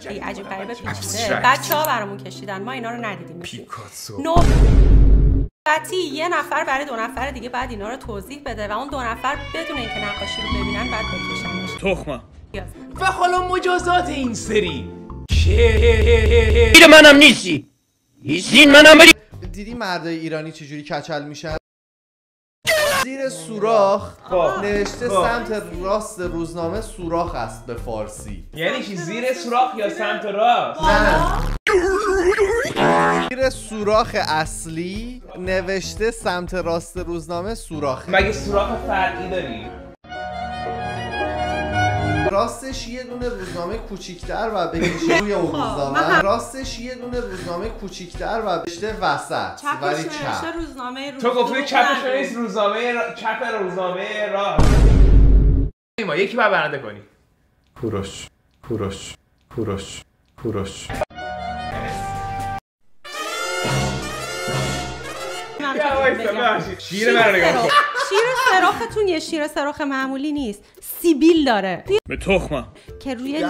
خیلی عجیب غریبه پیچیده. بچه‌ها برامون کشیدن، ما اینا رو ندیدیم. پیکاسو. نوبتی یه نفر برای 2 نفر دیگه بعد اینا رو توضیح بده و اون 2 نفر بدون اینکه نقاشی رو ببینن بعد بکشنش. تخمه. و حالا مجازات این سری شیر منم نیستی. این منم بری. دیدی مردای ایرانی چجوری کچل میشن؟ زیر سوراخ نوشته سمت راست روزنامه سوراخ است به فارسی. یعنی چی؟ زیر سوراخ یا سمت راست؟ نه زیر سوراخ اصلی نوشته سمت راست روزنامه سوراخ. مگه سوراخ فرعی داری؟ راستش یه دونه روزنامه کوچیک‌تر و بکشه روی اون روزنامه. راستش یه دونه روزنامه کوچیک‌تر و بشته وسط ولی چپ. روزنامه تو گفتی چپش نیست، روزنامه چپ روزنامه راست. ما یکی باید برنده کنی. کوروش کوروش کوروش کوروش. شیر من رو نگاه کن. شیر سراختون یه شیر سراخ معمولی نیست، سیبیل داره به تخمه که روی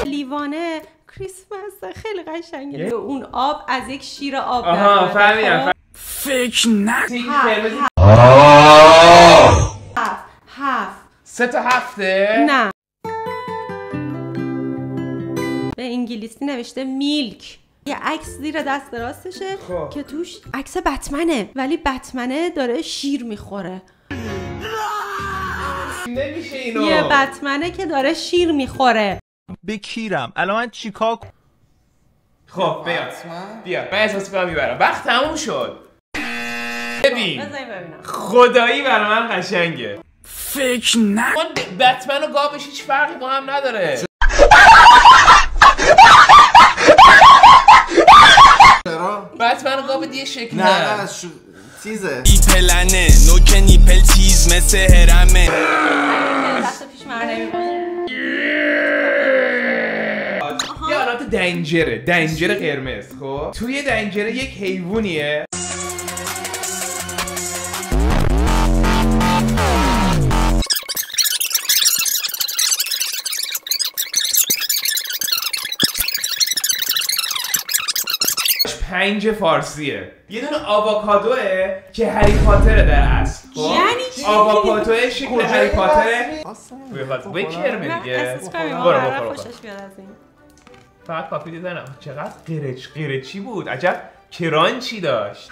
لیوانه کریسمس خیلی قشنگه. اون آب از یک شیر آب در آها فهمیدم. فکر نکنی 7 3 تا 7 نه به انگلیسی نوشته میلک. یه عکس زیر دست راستشه که توش عکس بتمنه، ولی بتمنه داره شیر میخوره. نمیشه اینو. یه بتمنه که داره شیر میخوره. بکیرم الان من چیکار کنم؟ خب بیا من احساس کنم میبرم. وقت تموم شد. ببین خدایی برای من قشنگه. فکر نکنی بتمن و گاوش هیچ فرقی با هم نداره. بتمن و گاو دیگه شکل نه چیزه نیپلنه نوک نیپل تیز مثل هرمه. دست پیش مرنه یه حالات دنجر قرمز. خب توی دنجره یک حیوانیه پنج فارسیه. یه دونه آووکادوه که هری پاتره در اصل. یعنی چی؟ آووکادوه شکل هری پاتره. بکرمه دیگه. برو خوشش بیاد از این. فقط کافی دیدنم چقدر قرچی بود. عجب کرانچی داشت.